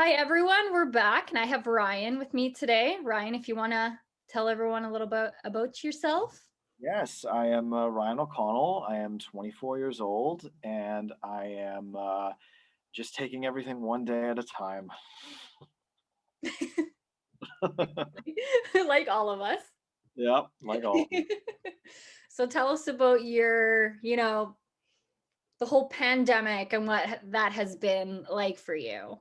Hi, everyone. We're back, and I have Ryan with me today. Ryan, if you want to tell everyone a little bit about yourself. Yes, I am Ryan O'Connell. I am 24 years old, and I am just taking everything one day at a time. Like all of us. Yep, like all. So tell us about the whole pandemic and what that has been like for you.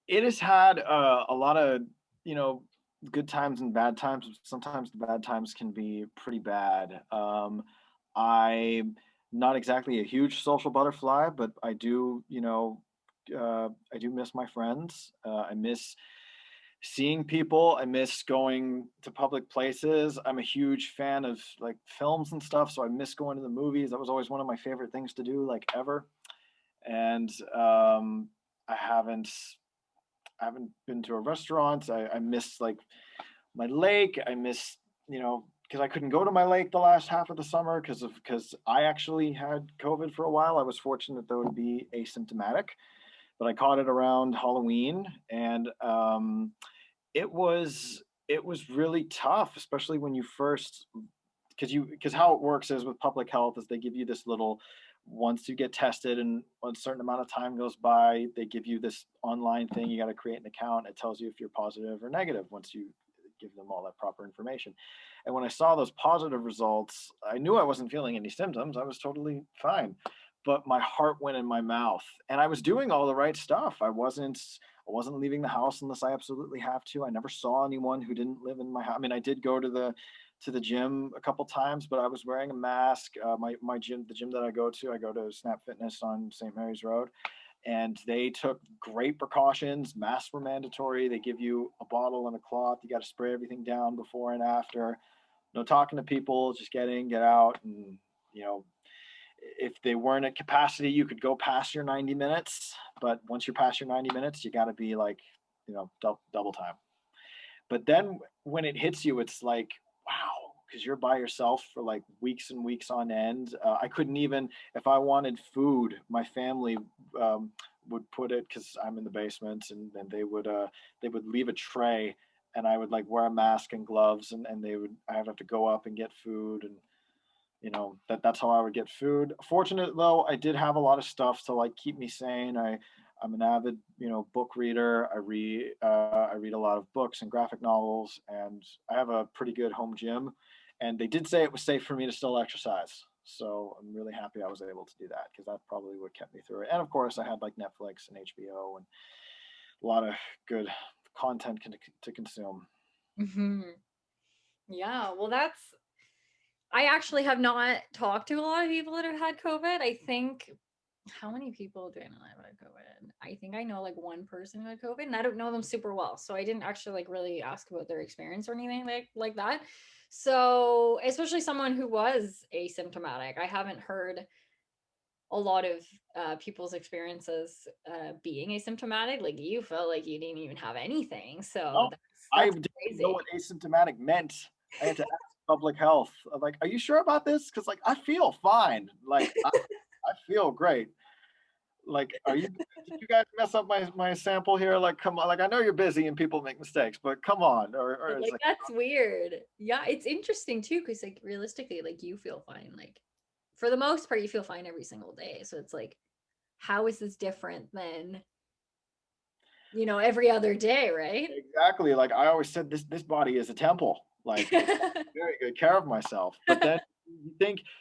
It has had a lot of, you know, good times and bad times. Sometimes the bad times can be pretty bad. I'm not exactly a huge social butterfly, but I do miss my friends. I miss seeing people. I miss going to public places. I'm a huge fan of like films and stuff, so I miss going to the movies. That was always one of my favorite things to do, like ever. And I haven't I haven't been to a restaurant. I miss like my lake. I miss, because I couldn't go to my lake the last half of the summer because I actually had COVID for a while. I was fortunate though to be asymptomatic, but I caught it around Halloween, and it was really tough, especially when you first because how it works is with public health is they give you this little once you get tested and a certain amount of time goes by, they give you this online thing. You got to create an account. It tells you if you're positive or negative once you give them all that proper information. And when I saw those positive results, I knew I wasn't feeling any symptoms. I was totally fine. But my heart went in my mouth, and I was doing all the right stuff. I wasn't leaving the house unless I absolutely have to. I never saw anyone who didn't live in my house. I mean, I did go to the gym a couple times, but I was wearing a mask. My gym, the gym that I go to Snap Fitness on St. Mary's Road, and they took great precautions. Masks were mandatory. They give you a bottle and a cloth. You got to spray everything down before and after. No talking to people, just get in, get out, and you know, if they weren't at capacity, you could go past your 90 minutes. But once you're past your 90 minutes, you got to be like, double time. But then when it hits you, it's like, wow, because you're by yourself for like weeks and weeks on end. I couldn't even, if I wanted food, my family would put it because I'm in the basement, and they would leave a tray, and I would like wear a mask and gloves, and I would have to go up and get food, and that's how I would get food. Fortunate though, I did have a lot of stuff to like keep me sane. I'm an avid, book reader. I read a lot of books and graphic novels, and I have a pretty good home gym. And they did say it was safe for me to still exercise. So I'm really happy I was able to do that because that's probably what kept me through it. And of course, I had like Netflix and HBO and a lot of good content to consume. Hmm. Yeah, well, I actually have not talked to a lot of people that have had COVID. I think, how many people do I know that have had COVID? I think I know like one person who had COVID, and I don't know them super well. So I didn't actually like really ask about their experience or anything like that. So, especially someone who was asymptomatic, I haven't heard a lot of people's experiences being asymptomatic. Like you felt like you didn't even have anything. So No, I that's didn't know crazy. what asymptomatic meant. I had to ask public health. I'm like, are you sure about this? Because like I feel fine. Like I feel great. Like, did you guys mess up my sample here? Like, come on. Like, I know you're busy and people make mistakes, but come on. Or it's Like like, that's weird. Yeah, it's interesting too, because like realistically, like you feel fine. Like for the most part, you feel fine every single day. So it's like, how is this different than, every other day, right? exactly. Like I always said, this body is a temple. Like I take very good care of myself. But then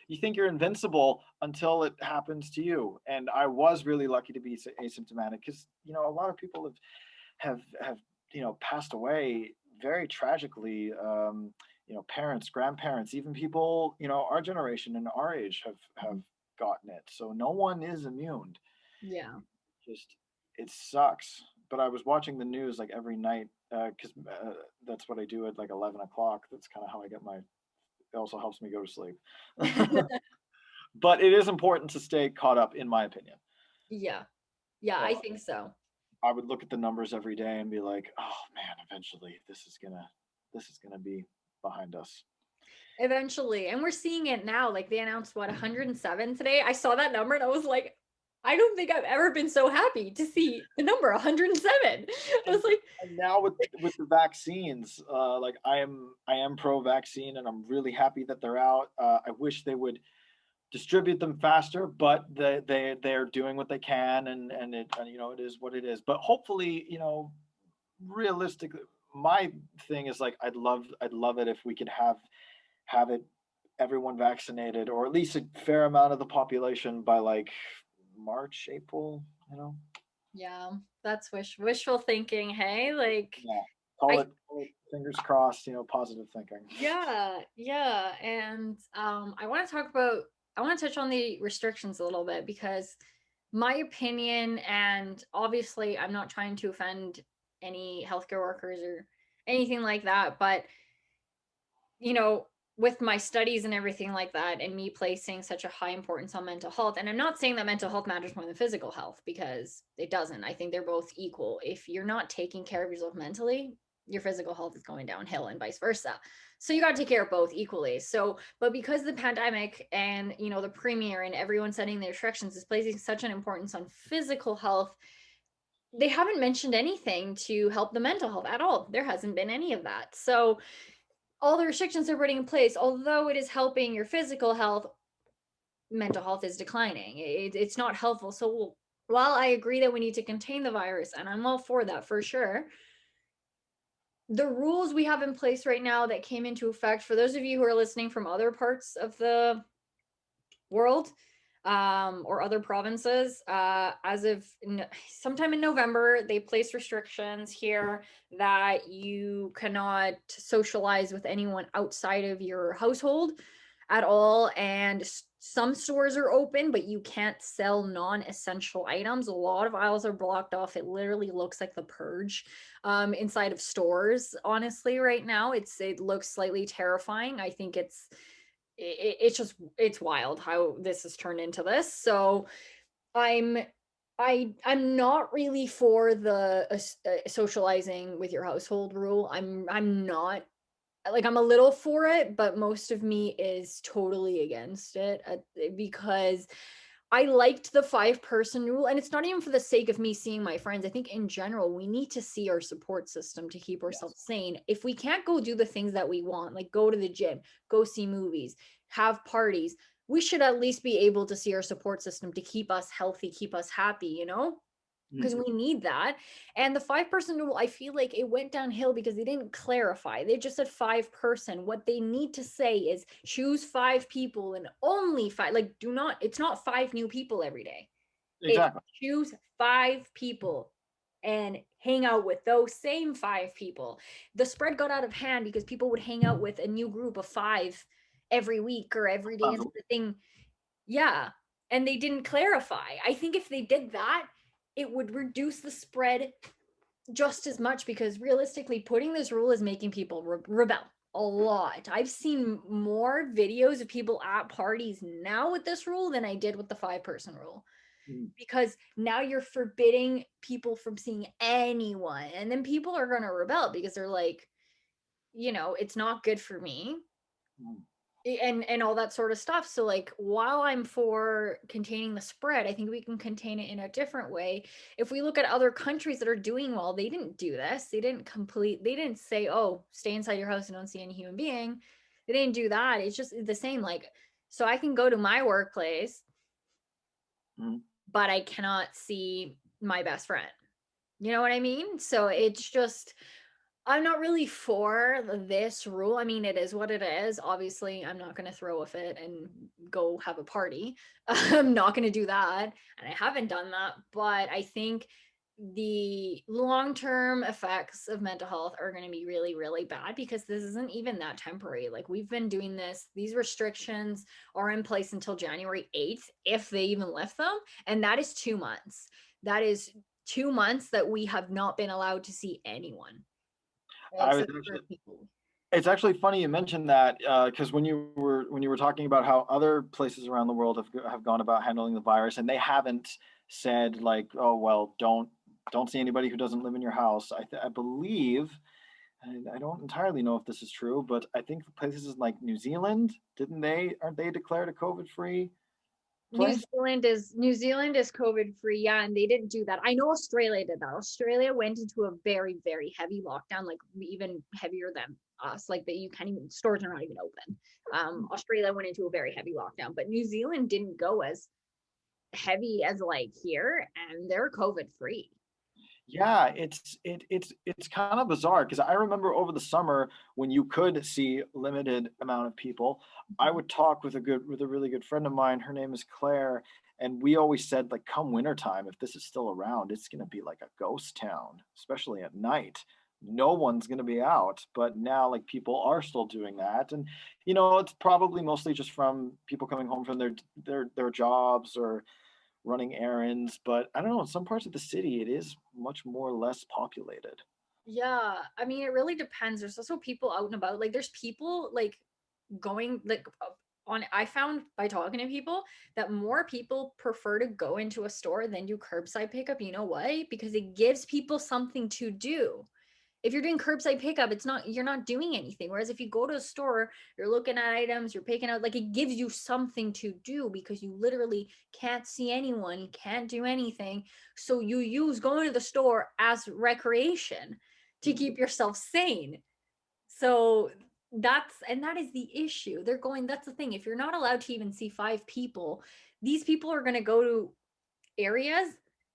you think you're invincible until it happens to you. And I was really lucky to be asymptomatic because a lot of people have passed away very tragically. Parents, grandparents, even people our generation and our age have gotten it. So no one is immune. Yeah. Just it sucks. But I was watching the news like every night because that's what I do at like 11 o'clock. That's kind of how I get my. It also helps me go to sleep. But it is important to stay caught up, in my opinion. Yeah. Yeah, I So think so. I would look at the numbers every day and be like, "Oh man, eventually this is gonna be behind us." Eventually. And we're seeing it now. Like they announced what, 107 today. I saw that number and I was like, I don't think I've ever been so happy to see the number 107. I and was like, and now with the vaccines, like I am pro vaccine, and I'm really happy that they're out. I wish they would distribute them faster, but they're doing what they can, and it is what it is. But hopefully, realistically, my thing is like I'd love it if we could have it everyone vaccinated, or at least a fair amount of the population by like March, April. yeah, that's wishful thinking. Hey, like, Yeah, call I it, fingers crossed. Positive thinking. yeah, yeah. And I want to touch on the restrictions a little bit because my opinion, and obviously I'm not trying to offend any healthcare workers or anything like that, but you know, with my studies and everything like that, and me placing such a high importance on mental health, and I'm not saying that mental health matters more than physical health because it doesn't. I think they're both equal. If you're not taking care of yourself mentally, your physical health is going downhill and vice versa. So you got to take care of both equally. So, but because the pandemic and, the premier and everyone setting the restrictions is placing such an importance on physical health, they haven't mentioned anything to help the mental health at all. There hasn't been any of that. So all the restrictions they're putting in place, although it is helping your physical health, mental health is declining. It's not helpful. So while I agree that we need to contain the virus, and I'm all for that for sure, the rules we have in place right now that came into effect, for those of you who are listening from other parts of the world, or other provinces, as of sometime in November, they placed restrictions here that you cannot socialize with anyone outside of your household at all. And some stores are open, but you can't sell non-essential items. A lot of aisles are blocked off. It literally looks like the purge, inside of stores. Honestly, right now, it looks slightly terrifying. I think it's wild how this has turned into this. So i'm I'm not really for the socializing with your household rule. I'm not, like, I'm a little for it, but most of me is totally against it, because I liked the 5-person rule, and it's not even for the sake of me seeing my friends. I think in general, we need to see our support system to keep Yes. ourselves sane. If we can't go do the things that we want, like go to the gym, go see movies, have parties, we should at least be able to see our support system to keep us healthy, keep us happy, Mm. because we need that. And the 5-person rule, I feel like it went downhill because they didn't clarify. They just said 5-person. What they need to say is choose 5 people and only 5. Like, do not, it's not 5 new people every day. It's Exactly. choose 5 people and hang out with those same 5 people. The spread got out of hand because people would hang out with a new group of 5 every week or every day Sounds into the thing. Yeah. And they didn't clarify. I think if they did that, it would reduce the spread just as much, because realistically, putting this rule is making people rebel a lot. I've seen more videos of people at parties now with this rule than I did with the 5-person rule, mm, because now you're forbidding people from seeing anyone. And then people are going to rebel because they're like, it's not good for me, mm. and all that sort of stuff. So like, while I'm for containing the spread, I think we can contain it in a different way. If we look at other countries that are doing well, they didn't do this. They didn't say, oh, stay inside your house and don't see any human being. They didn't do that. It's just the same. Like, so I can go to my workplace, Mm. but I cannot see my best friend. You know what I mean? So it's just, I'm not really for this rule. I mean, it is what it is. Obviously, I'm not going to throw a fit and go have a party. I'm not going to do that. And I haven't done that. But I think the long-term effects of mental health are going to be really, really bad, because this isn't even that temporary. Like, we've been doing this, these restrictions are in place until January 8th, if they even lift them. And that is 2 months. That is 2 months that we have not been allowed to see anyone I was except for actually people. It's actually funny you mentioned that, because when you were talking about how other places around the world have gone about handling the virus, and they haven't said like, oh well, don't see anybody who doesn't live in your house. I believe, and I don't entirely know if this is true, but I think places like New Zealand, aren't they declared a COVID free? place? New Zealand is COVID free, yeah, and they didn't do that. I know Australia did that. Australia went into a very, very heavy lockdown, like even heavier than us. Like that you can't even stores are not even open. Australia went into a very heavy lockdown, but New Zealand didn't go as heavy as like here, and they're COVID free. Yeah, it's kind of bizarre because I remember over the summer when you could see limited amount of people, I would talk with a really good friend of mine. Her name is Claire, and we always said like, come wintertime, if this is still around, it's gonna be like a ghost town, especially at night. No one's gonna be out. But now, like people are still doing that, and it's probably mostly just from people coming home from their jobs or running errands, but I don't know, in some parts of the city, it is much more less populated. Yeah, I mean, it really depends. There's also people out and about. Like, there's people like going like on. I found by talking to people that more people prefer to go into a store than do curbside pickup. You know why? Because it gives people something to do. If you're doing curbside pickup, you're not doing anything. Whereas if you go to a store, you're looking at items, you're picking out, like it gives you something to do because you literally can't see anyone, you can't do anything. So you use going to the store as recreation to keep yourself sane. So that is the issue. That's the thing. If you're not allowed to even see five people, these people are going to go to areas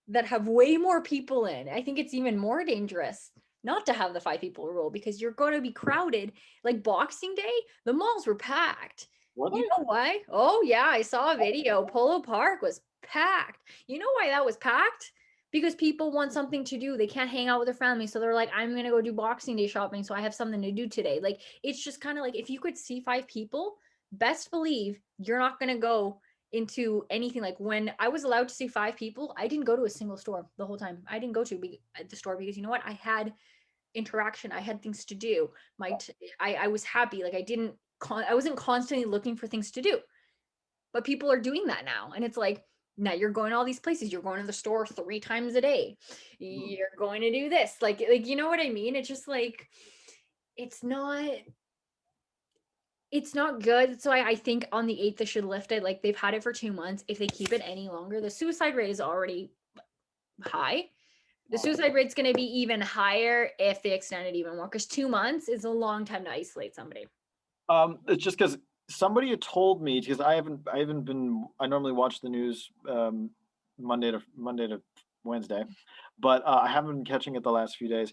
that have way more people in. I think it's even more dangerous not to have the five people rule because you're going to be crowded. Like Boxing Day, the malls were packed. Were You they? know why? Oh, yeah, I saw a video. Polo Park was packed. You know why that was packed? Because people want something to do. They can't hang out with their family. So they're like, I'm going to go do Boxing Day shopping. So I have something to do today. Like, it's just kind of like if you could see five people, best believe you're not going to go into anything. Like when I was allowed to see five people, I didn't go to a single store the whole time. I didn't go to the store because you know what? I had interaction. I had things to do. I was happy. Like I wasn't constantly looking for things to do. But people are doing that now, and it's like now you're going to all these places. You're going to the store 3 times a day. Hmm. You're going to do this. Like you know what I mean? It's just like it's not it's not good. So I think on the 8th they should lift it. Like they've had it for 2 months. If they keep it any longer, the suicide rate is already high. The suicide rate's going to be even higher if they extend it even more because 2 months is a long time to isolate somebody. It's just because somebody had told me because I haven't been I normally watch the news Monday to Wednesday, but I haven't been catching it the last few days.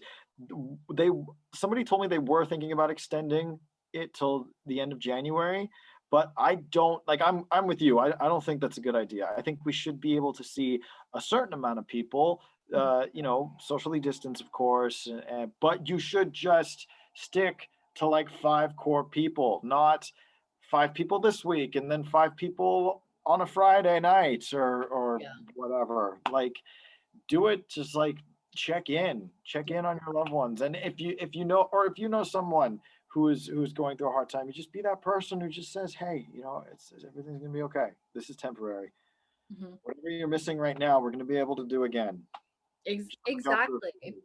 They Somebody told me they were thinking about extending it till the end of January, but I don't like I'm with you. I don't think that's a good idea. I think we should be able to see a certain amount of people, socially distance, of course, but you should just stick to like five core people, not five people this week and then five people on a Friday night or Yeah. whatever. Like do it just like check in on your loved ones. And if you know someone who's going through a hard time, you just be that person who just says, hey, everything's gonna be okay. This is temporary. Mhm. Whatever you're missing right now, we're gonna be able to do again. Just look out for Exactly.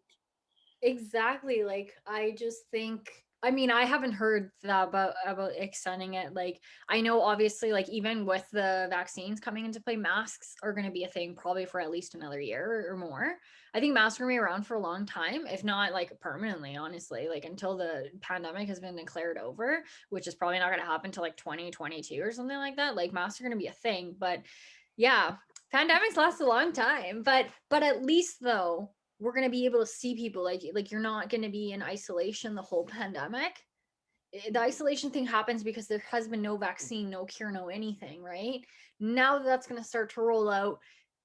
Exactly. Like I just think I mean, I haven't heard that about extending it. Like I know obviously like even with the vaccines coming into play, masks are going to be a thing probably for at least another year or more. I think masks are going to be around for a long time, if not like permanently, honestly, like until the pandemic has been declared over, which is probably not going to happen until like 2022 or something like that. Like masks are going to be a thing, but yeah, pandemics last a long time, but at least though we're going to be able to see people like you're not going to be in isolation the whole pandemic. The isolation thing happens because there has been no vaccine, no cure, no anything, right? Now that that's going to start to roll out,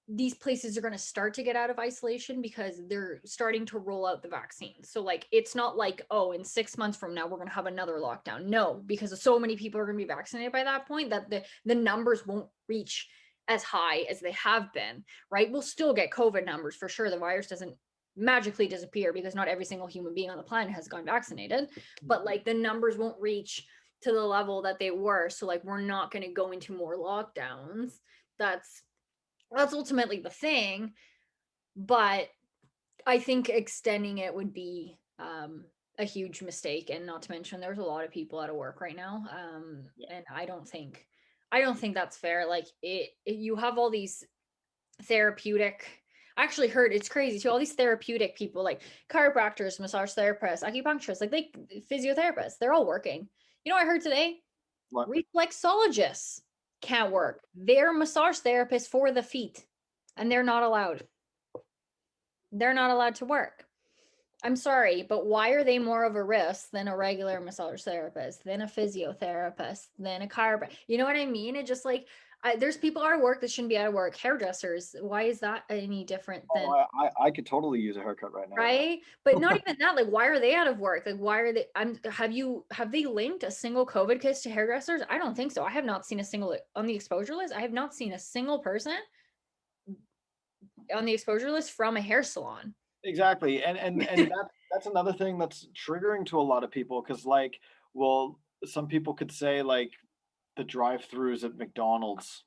these places are going to start to get out of isolation because they're starting to roll out the vaccine. So like it's not like, oh, in 6 months from now we're going to have another lockdown. No, because so many people are going to be vaccinated by that point that the numbers won't reach as high as they have been, right? We'll still get COVID numbers for sure. The virus doesn't magically disappear because not every single human being on the planet has gone vaccinated, but like the numbers won't reach to the level that they were. So like we're not going to go into more lockdowns. That's that's ultimately the thing, but I think extending it would be a huge mistake, and not to mention there's a lot of people out of work right now, Yeah. and I don't think I don't think that's fair. Like you have all these therapeutic. I actually heard it's crazy too. All these therapeutic people, like chiropractors, massage therapists, acupuncturists, like they physiotherapists, they're all working. You know what I heard today? What? Reflexologists can't work. They're massage therapists for the feet, and they're not allowed. They're not allowed to work. I'm sorry, but why are they more of a risk than a regular massage therapist, than a physiotherapist, than a chiropractor? You know what I mean? It just like there's people out of work that shouldn't be out of work. Hairdressers, why is that any different Oh, than I could totally use a haircut right now. right? But not even that. Like, why are they out of work? Like, why are they? Have they linked a single COVID case to hairdressers? I don't think so. I have not seen a single on the exposure list. I have not seen a single person on the exposure list from a hair salon. Exactly, and that's another thing that's triggering to a lot of people because, like, well, some people could say, like, the drive-throughs at McDonald's,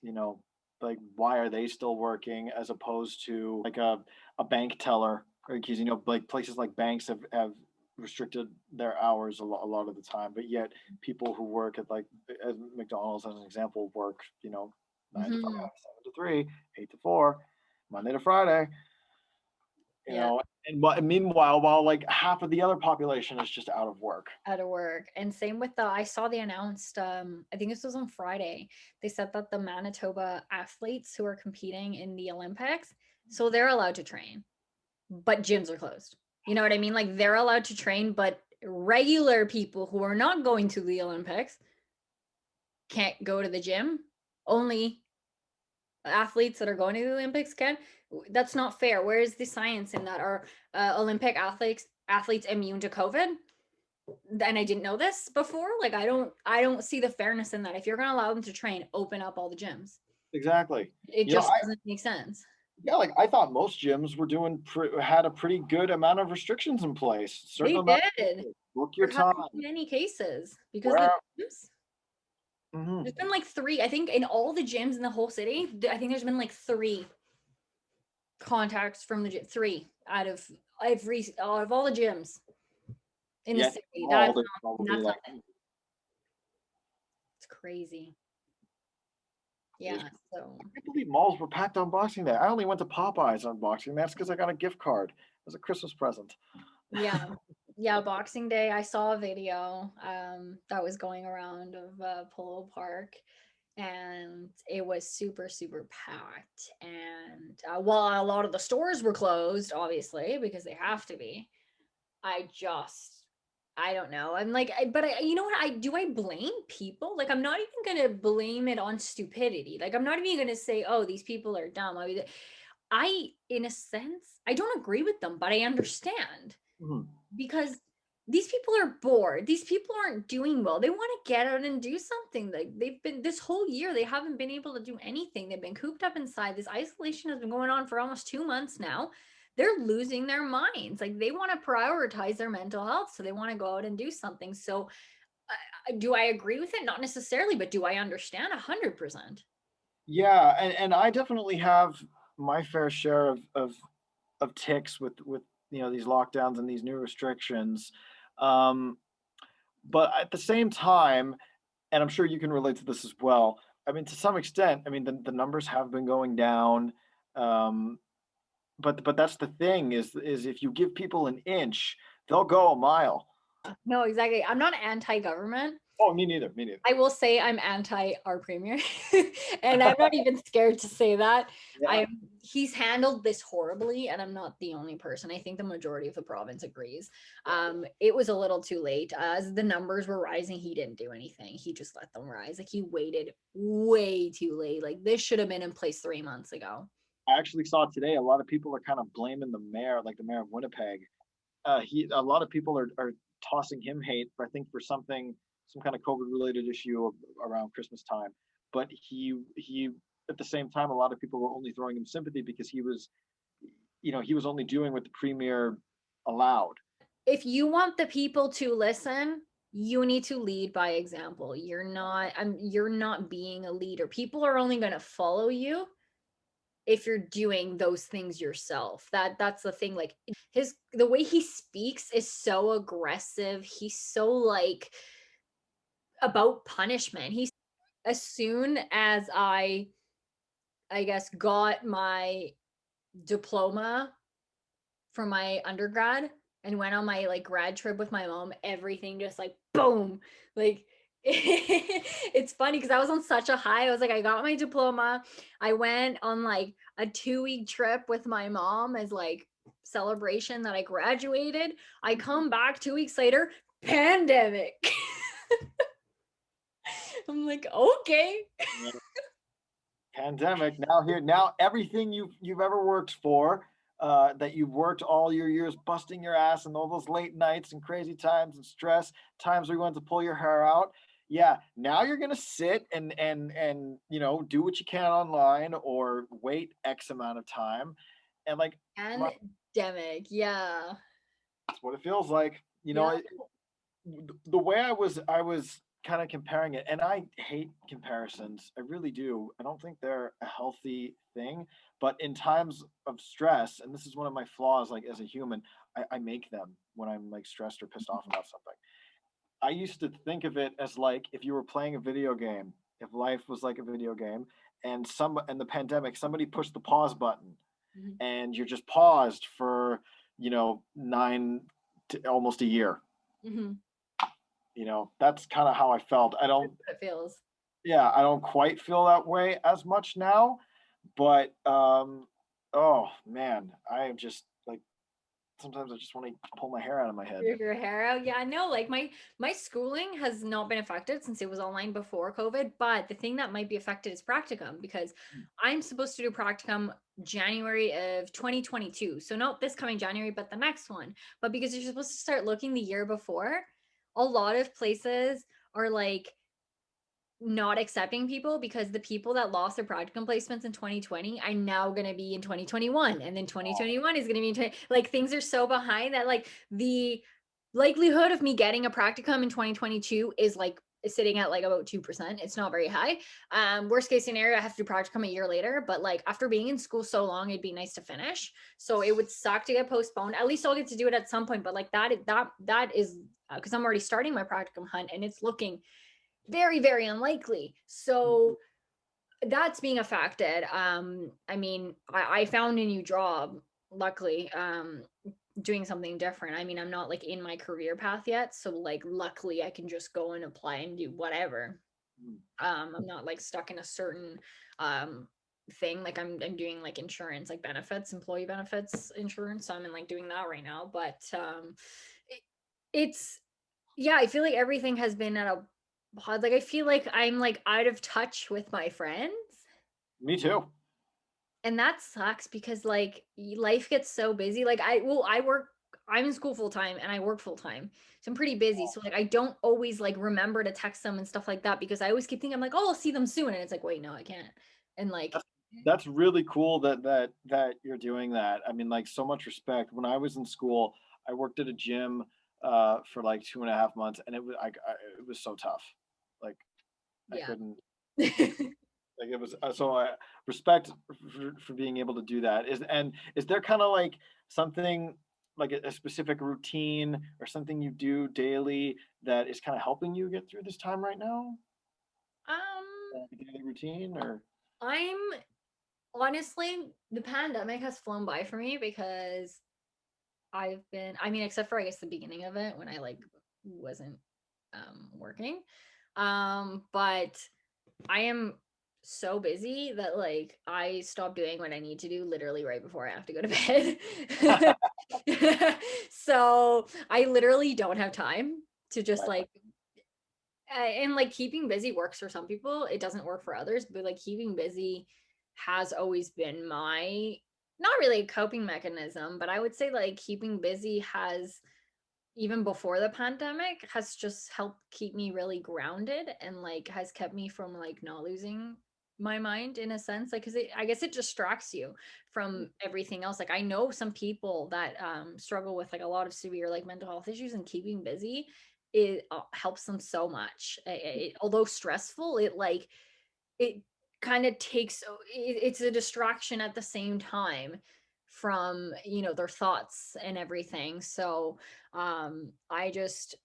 you know, like, why are they still working as opposed to, like, a bank teller? Because, you know, like, places like banks have restricted their hours a lot of the time, but yet people who work at, like, at McDonald's, as an example, work, you know, 9 to 5, Mhm. 7 to 3, 8 to 4, Monday to Friday. You Yeah, know, and meanwhile, while like half of the other population is just out of work. out of work. And same with the I saw they announced I think this was on Friday. They said that the Manitoba athletes who are competing in the Olympics, so they're allowed to train, but gyms are closed. You know what I mean? Like they're allowed to train, but regular people who are not going to the Olympics can't go to the gym. Only athletes that are going to the Olympics can. That's not fair. Where is the science in that? Are Olympic athletes immune to COVID? And I didn't know this before. Like I don't see the fairness in that. If you're going to allow them to train, open up all the gyms. Exactly. It You know, just I doesn't make sense. yeah, like I thought most gyms were had a pretty good amount of restrictions in place. Certain They amount of did. people, book your There time. haven't been any cases because the Where gyms. mhm. There's been like three. I think in all the gyms in the whole city. I think there's been like three contacts from the gym. Three out of all the gyms in the Yeah, city. all there's probably That's like nothing. It's crazy. there's Yeah. So I can't believe malls were packed on Boxing Day. I only went to Popeyes on Boxing. That's because I got a gift card as a Christmas present. yeah. Yeah, Boxing Day, I saw a video that was going around of Polo Park and it was super super packed and while a lot of the stores were closed obviously because they have to be. I just I don't know. I'm like but you know what I blame people? Like I'm not even going to blame it on stupidity. Like I'm not even going to say oh these people are dumb. I mean I in a sense I don't agree with them, but I understand Mhm. because these people are bored. These people aren't doing well. They want to get out and do something. Like they've been this whole year, they haven't been able to do anything. They've been cooped up inside. This isolation has been going on for almost 2 months now. They're losing their minds. Like they want to prioritize their mental health. So they want to go out and do something. So do I agree with it? Not necessarily, but do I understand 100%? Yeah, and I definitely have my fair share of ticks with you know these lockdowns and these new restrictions. Um, but at the same time, and I'm sure you can relate to this as well. I mean, to some extent, I mean the numbers have been going down. Um, but that's the thing is if you give people an inch, they'll go a mile. No, exactly. I'm not anti-government. Oh, me neither. Me neither. I will say I'm anti our premier, and I'm not even scared to say that. Yeah. I'm he's handled this horribly, and I'm not the only person. I think the majority of the province agrees. It was a little too late. As the numbers were rising, he didn't do anything. He just let them rise. Like he waited way too late. Like this should have been in place 3 months ago. I actually saw today a lot of people are kind of blaming the mayor, like the mayor of Winnipeg. He a lot of people are tossing him hate for I think for some kind of COVID related issue around Christmas time. But he at the same time a lot of people were only throwing him sympathy because he was you know he was only doing what the premier allowed. If you want the people to listen, you need to lead by example. You're not being a leader. People are only going to follow you if you're doing those things yourself. That's the thing. Like the way he speaks is so aggressive. He's so like about punishment. He's as soon as I guess got my diploma from my undergrad and went on my like grad trip with my mom, everything just like boom. Like it's funny because I was on such a high. I was like, I got my diploma. I went on like a 2 week trip with my mom as like celebration that I graduated. I come back 2 weeks later, pandemic. I'm like, okay. Yeah. Pandemic now here now everything you've ever worked for, that you've worked all your years busting your ass and all those late nights and crazy times and stress times where you want to pull your hair out. Yeah, now you're gonna sit and do what you can online or wait X amount of time, and like Pandemic. Yeah. that's what it feels like. Yeah. The way I was kind of comparing it, and I hate comparisons. I really do. I don't think they're a healthy thing. But in times of stress, and this is one of my flaws, like as a human, I make them when I'm like stressed or pissed off about something. I used to think of it as like if you were playing a video game, if life was like a video game, and the pandemic, somebody pushed the pause button, Mhm. and you're just paused for 9 to almost a year. Mhm. That's kind of how I felt. I That's don't what it feels. Yeah, I don't quite feel that way as much now, but oh man, I am just like sometimes I just want to pull my hair out of my head. Rip your hair out. Yeah, no, like my schooling has not been affected since it was online before COVID, but the thing that might be affected is practicum because I'm supposed to do practicum January of 2022. So not this coming January, but the next one. But because you're supposed to start looking the year before, a lot of places are like not accepting people because the people that lost their practicum placements in 2020 are now going to be in 2021, and then Oh, 2021 is going to be in like things are so behind that like the likelihood of me getting a practicum in 2022 is sitting at like about 2%. It's not very high. Worst case scenario, I have to do practicum a year later, but like after being in school so long, it'd be nice to finish. So it would suck to get postponed. At least I'll get to do it at some point, but like that is because I'm already starting my practicum hunt and it's looking very, very unlikely. So that's being affected. I mean, I found a new job, luckily, doing something different. I mean, I'm not like in my career path yet. So like luckily I can just go and apply and do whatever. I'm not like stuck in a certain um thing. Like I'm doing like insurance, like benefits, employee benefits insurance. So I'm in like doing that right now. But it, it's yeah, I feel like everything has been at a pause. Like I feel like I'm like out of touch with my friends. me too. And that sucks because like life gets so busy. Like I work, I'm in school full time and I work full time. So I'm pretty busy. So like I don't always like remember to text them and stuff like that because I always keep thinking I'm like, oh, I'll see them soon. And it's like, wait, no, I can't. And like That's that's really cool that you're doing that. I mean, like so much respect. When I was in school, I worked at a gym for like 2.5 months, and it was so tough. Like I yeah. couldn't. Like it was so I respect for being able to do that. Is there kind of like something like a specific routine or something you do daily that is kind of helping you get through this time right now? um Like a daily routine or I'm honestly, the pandemic has flown by for me because I mean, except for I guess the beginning of it when I like wasn't working. But I am so busy that like I stop doing what I need to do literally right before I have to go to bed. So I literally don't have time to just like and like keeping busy works for some people. It doesn't work for others, but like keeping busy has always been my not really a coping mechanism, but I would say like keeping busy has even before the pandemic has just helped keep me really grounded and like has kept me from like not losing my mind in a sense like because I guess it distracts you from everything else like I know some people that struggle with like a lot of severe like mental health issues and keeping busy it helps them so much although stressful it kind of takes it's a distraction at the same time from their thoughts and everything so I just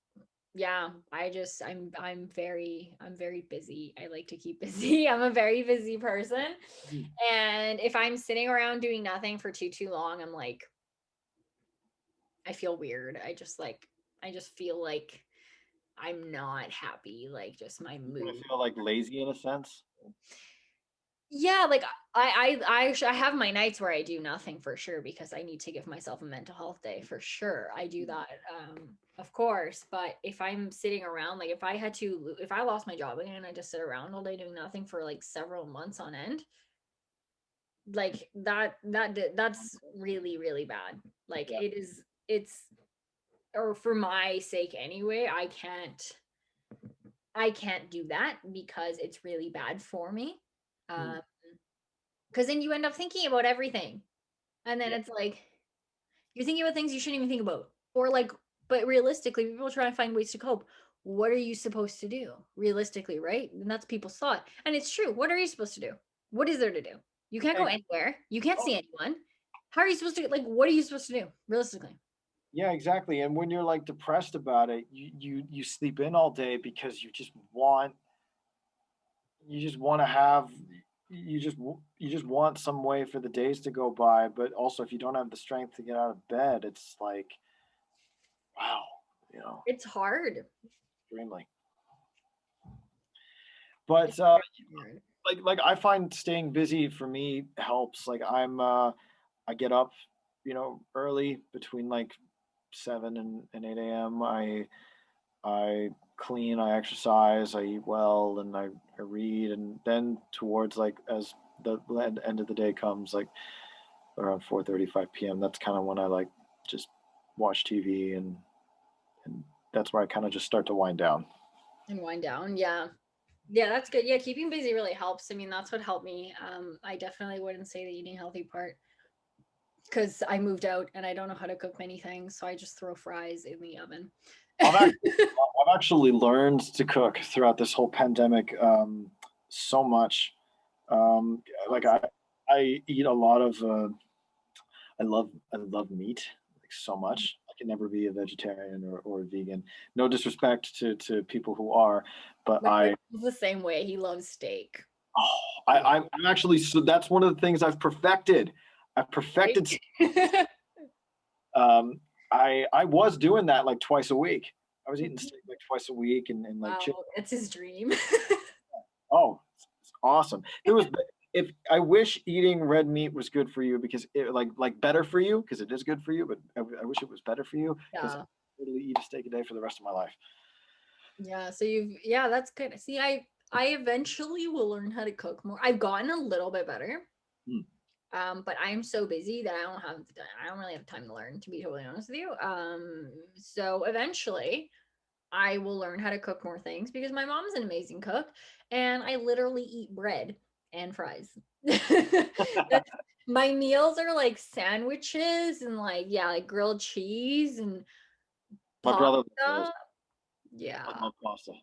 Yeah, I'm very busy. I like to keep busy. I'm a very busy person. Mm. And if I'm sitting around doing nothing for too long, I'm like, I feel weird. I just feel like I'm not happy, like just my You kind of mood. feel like lazy in a sense. Yeah, like I have my nights where I do nothing for sure because I need to give myself a mental health day for sure. I do that, of course. But if I'm sitting around, like if I lost my job again and I just sit around all day doing nothing for like several months on end, like that's really really bad. Like Yeah. it's or for my sake anyway, I can't do that because it's really bad for me. Mm. Um, because then you end up thinking about everything. And then Yeah. it's like you're thinking about things you shouldn't even think about. Or like, but realistically, people try to find ways to cope. What are you supposed to do? Realistically, right? And that's people's thought. And it's true. What are you supposed to do? What is there to do? You can't go Ex- anywhere. You can't oh, see anyone. How are you supposed to like what are you supposed to do? Realistically? yeah, exactly. And when you're like depressed about it, you sleep in all day because you just want to have you just want some way for the days to go by, but also if you don't have the strength to get out of bed, it's like wow, you know, It's hard. extremely. But It's really hard. like I find staying busy for me helps. Like I get up, you know, early between like 7 and 8 a.m. I clean, I exercise, I eat well, and I read, and then towards like as the end of the day comes, like around 4:35 p.m. That's kind of when I like just watch TV, and that's where I kind of just start to wind down. And wind down. Yeah. Yeah, that's good. Yeah, keeping busy really helps. I mean, that's what helped me. I definitely wouldn't say the eating healthy part because I moved out and I don't know how to cook many things, so I just throw fries in the oven. I've actually, I've actually learned to cook throughout this whole pandemic so much. Like I eat a lot of I love meat like so much. I can never be a vegetarian or a vegan. No disrespect to people who are, but My boyfriend's the same way. He loves steak. oh, He loves I'm actually so that's one of the things I've perfected. I've perfected. steak. Um, I was doing that like twice a week. I was eating steak like twice a week and like chicken. Wow, it's his dream. Oh, it's awesome. There was if I wish eating red meat was good for you because it like better for you because it is good for you, but I wish it was better for you because I Yeah. literally eat a steak a day for the rest of my life. Yeah, so yeah, that's good. See, I eventually will learn how to cook more. I've gotten a little bit better. Mm. But I am so busy that I don't really have time to learn, to be totally honest with you. So eventually I will learn how to cook more things because my mom's an amazing cook and I literally eat bread and fries. That's, my meals are like sandwiches and like yeah, like grilled cheese and My brother loves those. pasta. I Yeah. love pasta. Oh,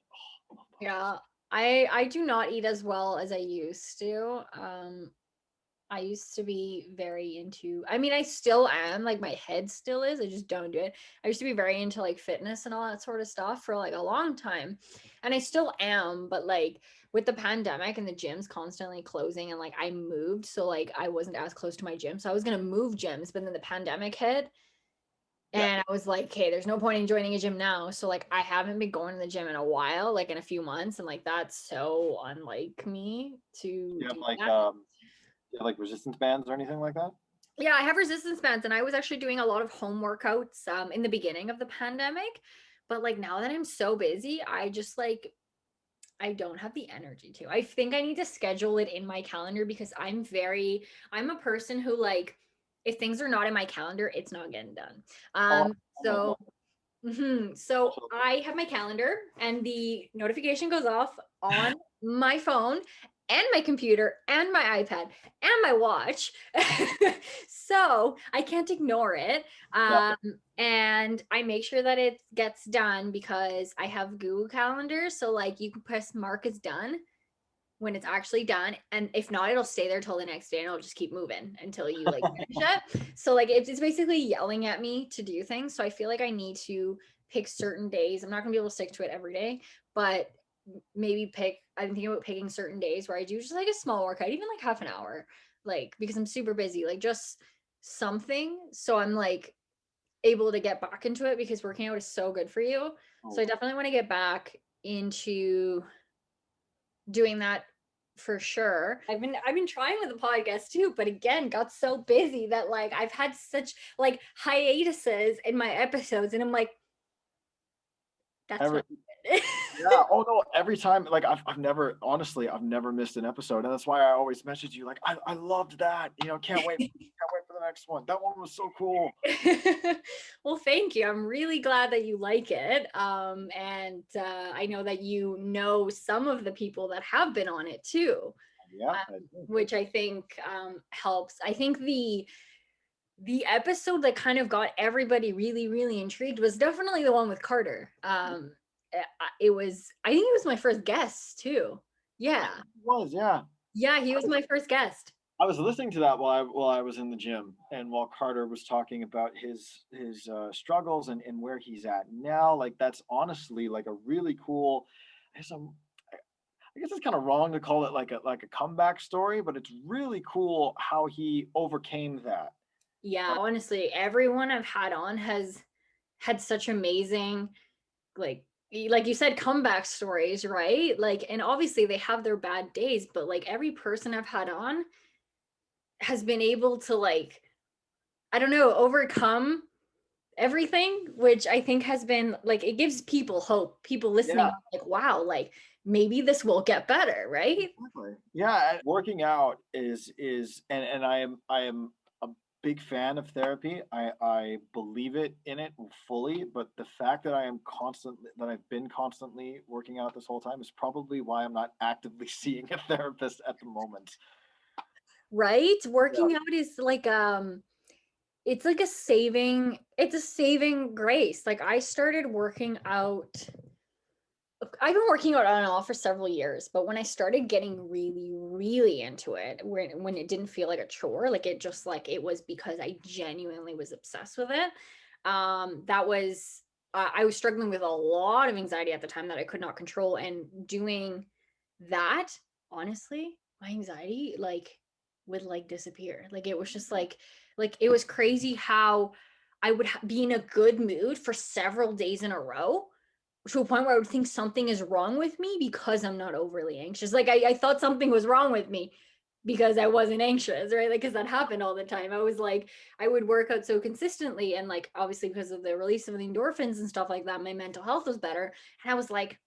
I love pasta. Yeah. I do not eat as well as I used to. I used to be very into, I mean, I still am, like my head still is, I just don't do it. I used to be very into like fitness and all that sort of stuff for like a long time. And I still am, but like with the pandemic and the gyms constantly closing and like I moved, so like I wasn't as close to my gym. So I was gonna move gyms, but then the pandemic hit Yeah. and I was like, okay, there's no point in joining a gym now. So like I haven't been going to the gym in a while, like in a few months, and like that's so unlike me to Do you have do that. resistance bands or anything like that? Yeah, I have resistance bands, and I was actually doing a lot of home workouts in the beginning of the pandemic. But like now that I'm so busy, I just like I don't have the energy to. I think I need to schedule it in my calendar because I'm a person who like if things are not in my calendar, it's not getting done. Oh, Um I'm like so that. so Also, I have my calendar and the notification goes off on my phone and my computer and my iPad and my watch. So I can't ignore it. yeah. And I make sure that it gets done because I have Google Calendar. So like you can press mark as done when it's actually done. And if not, it'll stay there till the next day and it'll just keep moving until you like finish it. So like it's basically yelling at me to do things. So I feel like I need to pick certain days. I'm not gonna be able to stick to it every day, but maybe I'm thinking about picking certain days where I do just like a small workout, even like half an hour, like because I'm super busy, like just something. So I'm like able to get back into it because working out is so good for you. So I Oh, definitely want to get back into doing that for sure. I've been trying with the podcast too, but again, got so busy that like I've had such like hiatuses in my episodes and I'm like, that's every not good. Yeah. Oh no. Every time, like I've never, honestly, I've never missed an episode, and that's why I always message you. Like, I loved that. Can't wait for the next one. That one was so cool. Well, thank you. I'm really glad that you like it. And I know that you know some of the people that have been on it too, Yeah. I did. which I think helps. I think the episode that kind of got everybody really, really intrigued was definitely the one with Carter. It was, I think it was my first guest too. Yeah. It was, yeah. Yeah, he was my first guest. I was listening to that while I was in the gym, and while Carter was talking about his struggles and where he's at now. Like that's honestly like a really cool. I guess I'm, I guess it's kind of wrong to call it like a comeback story, but it's really cool how he overcame that. Yeah, honestly, everyone I've had on has had such amazing, like like you said, comeback stories, right? Like, and obviously they have their bad days, but like every person I've had on has been able to like, I don't know, overcome everything, which I think has been like it gives people hope. People listening Yeah, are like, wow, like maybe this will get better, right? exactly. Yeah, and working out is and I am a big fan of therapy. I believe in it fully, but the fact that I've been constantly working out this whole time is probably why I'm not actively seeing a therapist at the moment. Right? Yeah. Working out is like it's like it's a saving grace. Like I started working out, I've been working out on and off for several years, but when I started getting really, really into it, when it didn't feel like a chore, like it just like it was because I genuinely was obsessed with it. That was I was struggling with a lot of anxiety at the time that I could not control, and doing that, honestly, my anxiety like would like disappear. Like it was just like it was crazy how I would be in a good mood for several days in a row to a point where I would think something is wrong with me because I'm not overly anxious. Like I thought something was wrong with me because I wasn't anxious, right? Like, because that happened all the time. I was like, I would work out so consistently. And like, obviously, because of the release of the endorphins and stuff like that, my mental health was better. And I was like,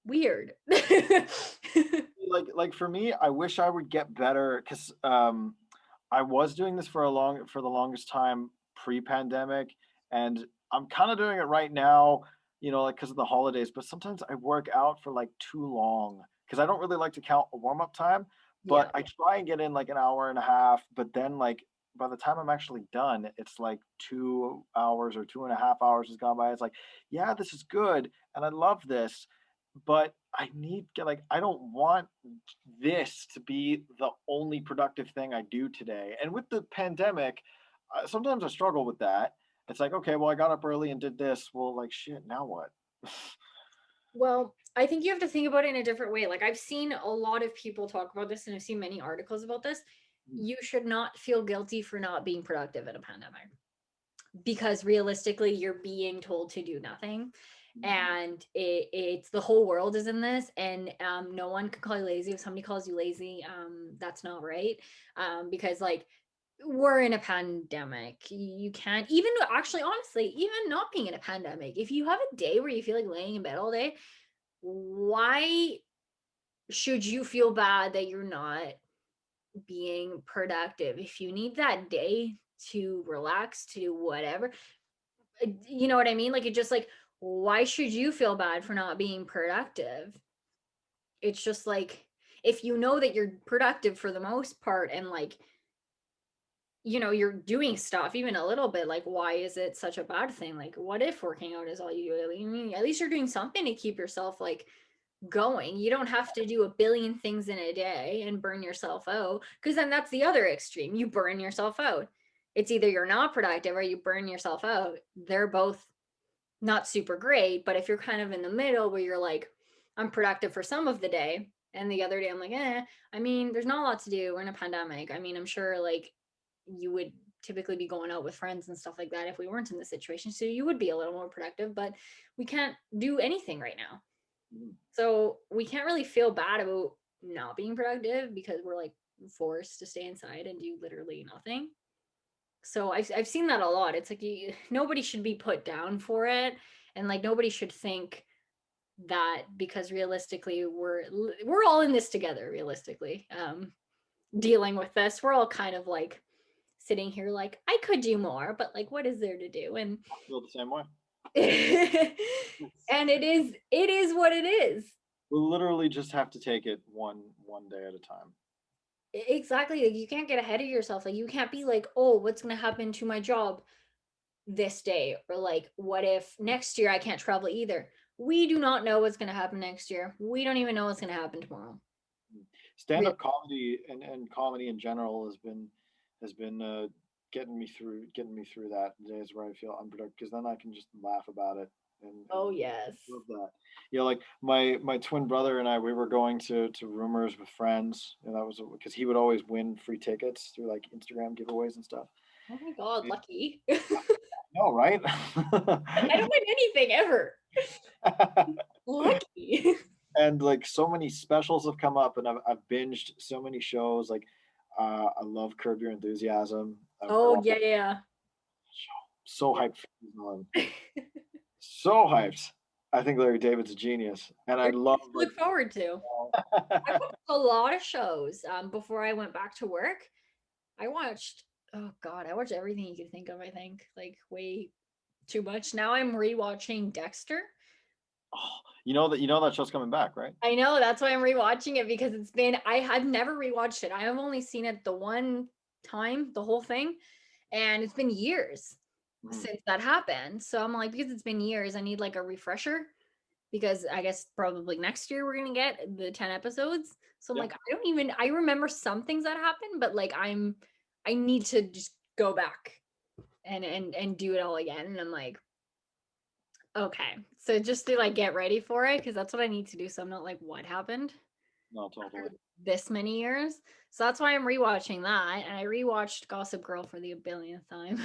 weird. Like for me, I wish I would get better because I was doing this for the longest time pre-pandemic, and I'm kind of doing it right now, like because of the holidays. But sometimes I work out for like too long because I don't really like to count a warm-up time, Yeah. but I try and get in like an hour and a half. But then like by the time I'm actually done, it's like 2 hours or 2.5 hours has gone by. It's like, yeah, this is good, and I love this, but I don't want this to be the only productive thing I do today. And with the pandemic, sometimes I struggle with that. It's like, okay, well, I got up early and did this. Well, like, shit, now what? Well, I think you have to think about it in a different way. Like I've seen a lot of people talk about this and I've seen many articles about this. You should not feel guilty for not being productive in a pandemic because realistically you're being told to do nothing, and it's the whole world is in this, and no one can call you lazy. If somebody calls you lazy, that's not right, because like we're in a pandemic. You can't even, actually, honestly, even not being in a pandemic, if you have a day where you feel like laying in bed all day, why should you feel bad that you're not being productive? If you need that day to relax, to do whatever, you know what I mean? Like it just like, why should you feel bad for not being productive? It's just like, if you know that you're productive for the most part and like, you're doing stuff even a little bit, like why is it such a bad thing? Like what if working out is all you do? I mean, at least you're doing something to keep yourself like going. You don't have to do a billion things in a day and burn yourself out, because then that's the other extreme. You burn yourself out. It's either you're not productive or you burn yourself out. They're both not super great, but if you're kind of in the middle where you're like, I'm productive for some of the day and the other day I'm like, I mean, there's not a lot to do. We're in a pandemic. I mean, I'm sure like you would typically be going out with friends and stuff like that if we weren't in this situation. So you would be a little more productive, but we can't do anything right now. Mhm. So we can't really feel bad about not being productive because we're like forced to stay inside and do literally nothing. So I've seen that a lot. It's like nobody should be put down for it, and like nobody should think that because realistically we're all in this together. Realistically, dealing with this, we're all kind of like sitting here like I could do more, but like what is there to do? And I feel the same way. and it is what it is. We'll literally just have to take it one day at a time. Exactly. Like you can't get ahead of yourself. Like you can't be like, oh, what's gonna happen to my job this day? Or like, what if next year I can't travel either? We do not know what's gonna happen next year. We don't even know what's gonna happen tomorrow. Real. Stand-up comedy and comedy in general has been getting me through that days where I feel unproductive, because then I can just laugh about it Oh and yes. love that. Like my twin brother and I, we were going to Rumors with friends, and that was because he would always win free tickets through like Instagram giveaways and stuff. Oh my god, lucky. No, right? I don't win anything ever. Lucky. And like so many specials have come up, and I've binged so many shows. Like I love Curb Your Enthusiasm. I Oh watched yeah, yeah. so Yeah. hyped for season 11. So hyped. I think Larry David's a genius, and I There's love things to like look forward to. I watched a lot of shows before I went back to work. I watched, oh God, I watched everything you could think of, I think. Like way too much. Now I'm rewatching Dexter. oh, you know that show's coming back, right? I know that's why I'm rewatching it because I had never rewatched it. I have only seen it the one time, the whole thing, and it's been years Mm, since that happened. So I'm like, because it's been years, I need like a refresher because I guess probably next year we're gonna get the 10 episodes. So I'm yeah. like, I remember some things that happened, but like I need to just go back and do it all again. And I'm like, okay. So just to like get ready for it, because that's what I need to do. So I'm not like, what happened No, totally. this many years? So that's why I'm rewatching that. And I rewatched Gossip Girl for the billionth time.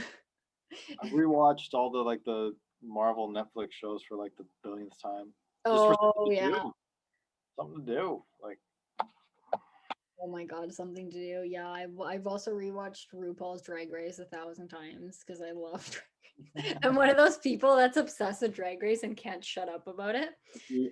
I've rewatched all the Marvel Netflix shows for like the billionth time, just for Oh something to yeah. do. Something to do. Like Oh my god, something to do. Yeah, I've also rewatched RuPaul's Drag Race 1,000 times because I love Drag Race. I'm one of those people that's obsessed with Drag Race and can't shut up about it.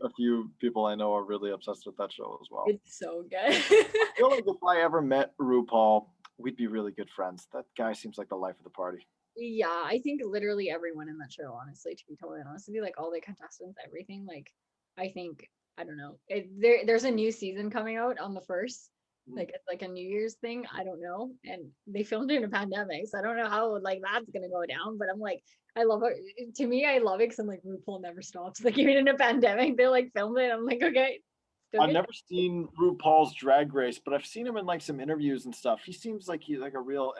a few people I know are really obsessed with that show as well. It's so good. I feel like if I ever met RuPaul, we'd be really good friends. That guy seems like the life of the party. Yeah, I think literally everyone in that show, honestly, to be totally honest with you, like all the contestants, everything, like I think I don't know. There's a new season coming out on the first. Mhm. Like it's like a New Year's thing. I don't know. And they filmed it in a pandemic. So I don't know how like that's gonna go down. But I'm like, I love it. To me, I love it because I'm like RuPaul never stops. Like even in a pandemic, they like filmed it. I'm like, okay, still I've good. never seen RuPaul's Drag Race, but I've seen him in like some interviews and stuff. He seems like he's like a real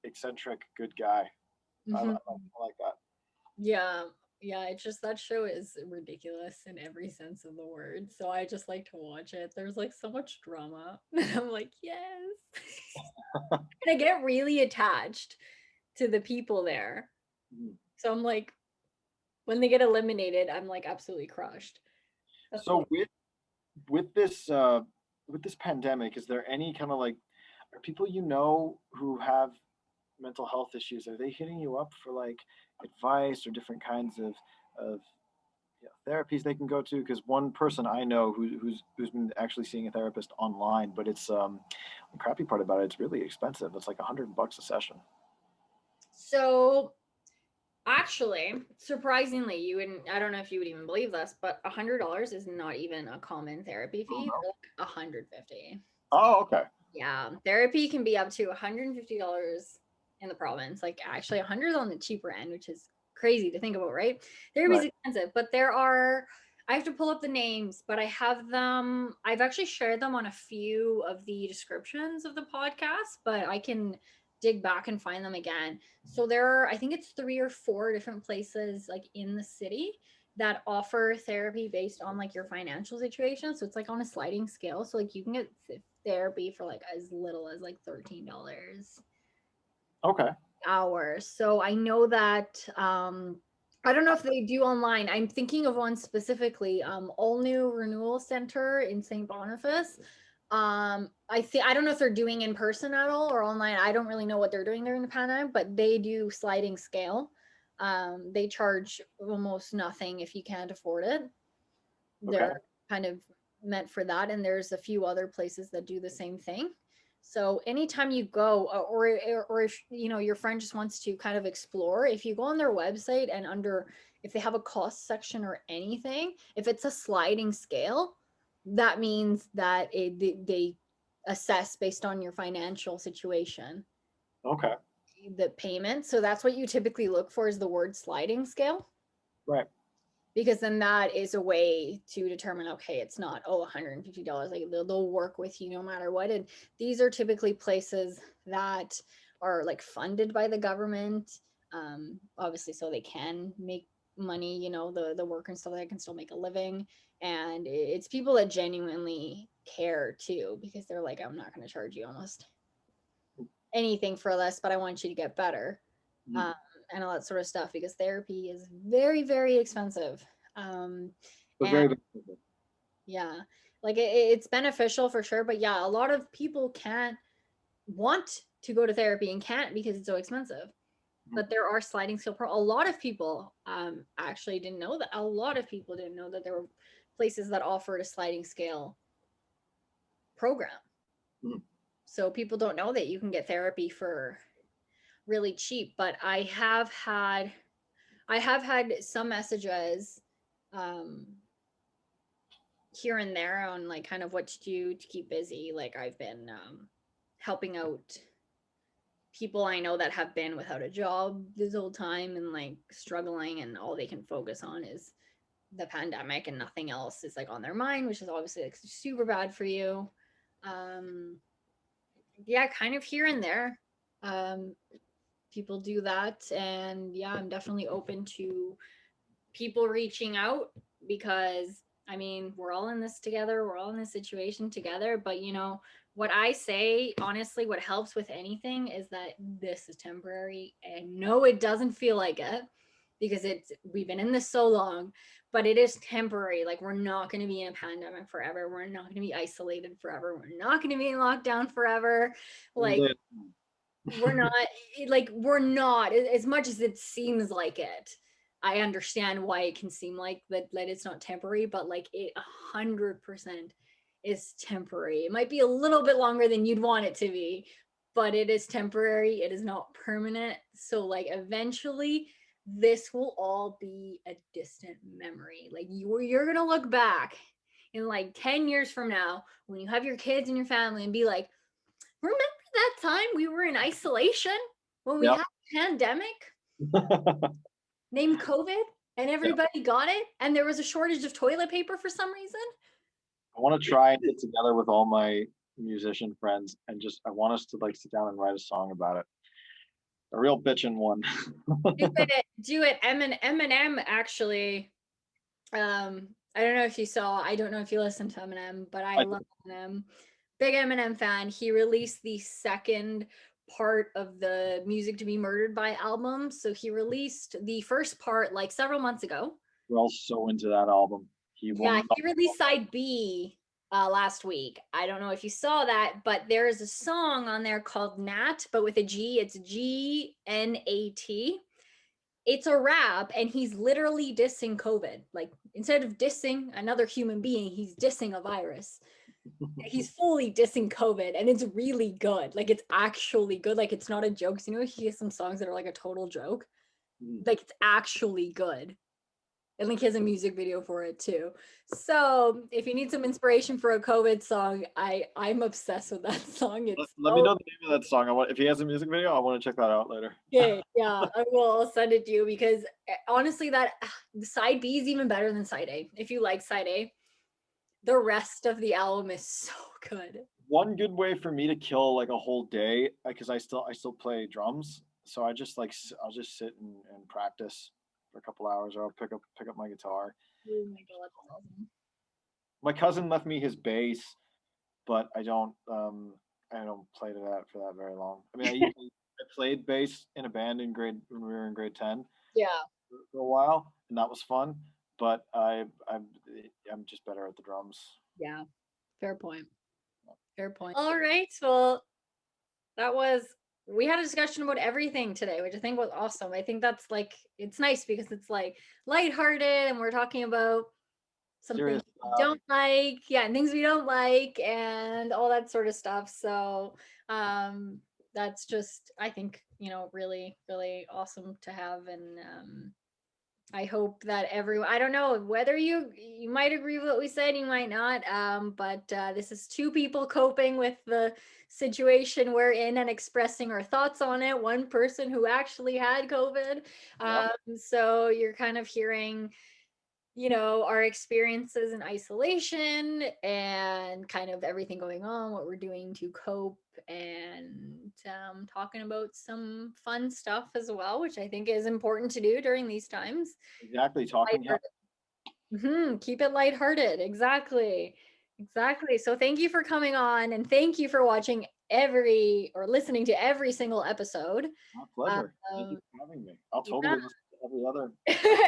eccentric, good guy. I Mhm. like that. Yeah, yeah, it's just that show is ridiculous in every sense of the word. So I just like to watch it. There's like so much drama. And I'm like, yes. And I get really attached to the people there. Mhm. So I'm like, when they get eliminated, I'm like absolutely crushed. That's So like, with this pandemic, is there any kind of like, are people who have mental health issues, are they hitting you up for like advice or different kinds of therapies they can go to? Because one person I know who's been actually seeing a therapist online, but it's the crappy part about it, it's really expensive. It's like $100 a session. so actually, surprisingly, you wouldn't, I don't know if you would even believe this, but $100 is not even a common therapy Oh fee. no. They're like 150. Oh, okay. Yeah, therapy can be up to $150 in the province. Like actually 100 is on the cheaper end, which is crazy to think about, right? Therapy is Right. expensive, but there are I have to pull up the names, but I have them. I've actually shared them on a few of the descriptions of the podcast, but I can dig back and find them again. So there are, I think it's 3 or 4 different places like in the city that offer therapy based on like your financial situation. So it's like on a sliding scale. So like you can get therapy for like as little as like $13 Okay. hours. So I know that I don't know if they do online. I'm thinking of one specifically, All New Renewal Center in St. Boniface. I don't know if they're doing in person at all or online. I don't really know what they're doing during the pandemic, but they do sliding scale. They charge almost nothing if you can't afford it. Okay. They're kind of meant for that, and there's a few other places that do the same thing. So anytime you go, or if you know your friend just wants to kind of explore, if you go on their website and under, if they have a cost section or anything, if it's a sliding scale, that means that they assess based on your financial situation Okay. the payment. So that's what you typically look for, is the word sliding scale, Right. because then that is a way to determine, okay, it's not, oh, $150, like they'll work with you no matter what. And these are typically places that are like funded by the government, obviously, so they can make money, you know, the worker and stuff, that can still make a living. And it's people that genuinely care too, because they're like, I'm not going to charge you almost anything for less, but I want you to get better. Mhm. And all that sort of stuff, because therapy is very, very expensive. But And very, yeah, like it's beneficial for sure, but yeah, a lot of people can't want to go to therapy and can't because it's so expensive. Mhm. But there are sliding scale pro. A lot of people actually didn't know that. A lot of people didn't know that there were places that offered a sliding scale program. Mhm. So people don't know that you can get therapy for really cheap. But I have had some messages um here and there on like kind of what to do to keep busy. Like I've been helping out people I know that have been without a job this whole time and like struggling, and all they can focus on is the pandemic and nothing else is like on their mind, which is obviously like super bad for you. um yeah, kind of here and there. um People do that, and yeah, I'm definitely open to people reaching out, because I mean, we're all in this together, we're all in this situation together. But you know, what I say, honestly, what helps with anything is that this is temporary. And no, it doesn't feel like it, because we've been in this so long, but it is temporary. Like, we're not going to be in a pandemic forever. We're not going to be isolated forever. We're not going to be in lockdown forever. Like, we're not, we're not, as much as it seems like it. I understand why it can seem like that it's not temporary, but like it 100% is temporary. It might be a little bit longer than you'd want it to be, but it is temporary. It is not permanent. So like eventually this will all be a distant memory. Like you're gonna look back in like 10 years from now when you have your kids and your family and be like, remember that time we were in isolation when we Yep. had a pandemic named COVID, and Yep. everybody got it, and there was a shortage of toilet paper for some reason? I want to try and get together with all my musician friends and just I want us to like sit down and write a song about it. A real bitchin' one. Do it. Eminem actually. I don't know if you saw. I don't know if you listen to Eminem, but I I love do. Eminem. Big Eminem fan. He released the second part of the Music to Be Murdered By album. So he released the first part like several months ago. We're all so into that album. He will Yeah, not. he released side B last week. I don't know if you saw that, but there is a song on there called Nat, but with a G. It's GNAT. It's a rap, and he's literally dissing COVID. Like, instead of dissing another human being, he's dissing a virus. He's fully dissing COVID, and it's really good. Like, it's actually good. Like, it's not a joke. 'Cause you know, he has some songs that are like a total joke. Mm. Like, it's actually good. And like he has a music video for it too. So if you need some inspiration for a COVID song, I'm obsessed with that song. It's Let me so know the name of that song. I want if he has a music video, I want to check that out later. good. Yeah, I will send it to you because honestly, that the side B is even better than side A. If you like side A, the rest of the album is so good. One good way for me to kill like a whole day, because I still play drums, so I'll just sit and practice for a couple hours, or I'll pick up my guitar. Oh my god, that's awesome. My cousin left me his bass, but I don't play to that for that very long. I mean, I played bass in a band in grade when we were in grade 10 Yeah, for a while, and that was fun. But I'm just better at the drums. yeah. Fair point. Fair point. All right. Well, that was we had a discussion about everything today, which I think was awesome. I think that's like it's nice because it's like lighthearted and we're talking about some things Serious we stuff. don't like, yeah, and things we don't like and all that sort of stuff. So that's just I think, really, really awesome to have. And I hope that everyone, I don't know whether you might agree with what we said, you might not, but this is two people coping with the situation we're in and expressing our thoughts on it. One person who actually had COVID. Yeah, So you're kind of hearing our experiences in isolation and kind of everything going on, what we're doing to cope, and talking about some fun stuff as well, which I think is important to do during these times. exactly. Talking health. Keep it lighthearted. Exactly. Exactly. So thank you for coming on and thank you for watching every or listening to every single episode. My pleasure. Thank you Um, for having me. I'll yeah, totally listen to every other.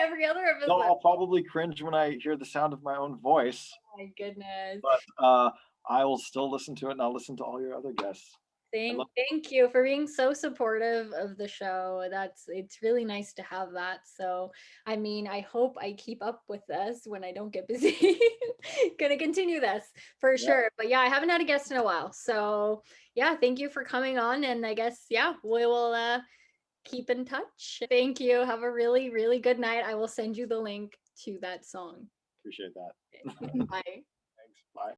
every other No, episode. I'll probably cringe when I hear the sound of my own voice, Oh my goodness. but I will still listen to it, and I'll listen to all your other guests. I love. Thank you for being so supportive of the show. It's really nice to have that. So, I mean, I hope I keep up with this when I don't get busy. Gonna continue this for Yeah, sure. But yeah, I haven't had a guest in a while. So, yeah, thank you for coming on and I guess yeah, we will keep in touch. Thank you. Have a really really good night. I will send you the link to that song. appreciate that. Bye. Thanks. Bye.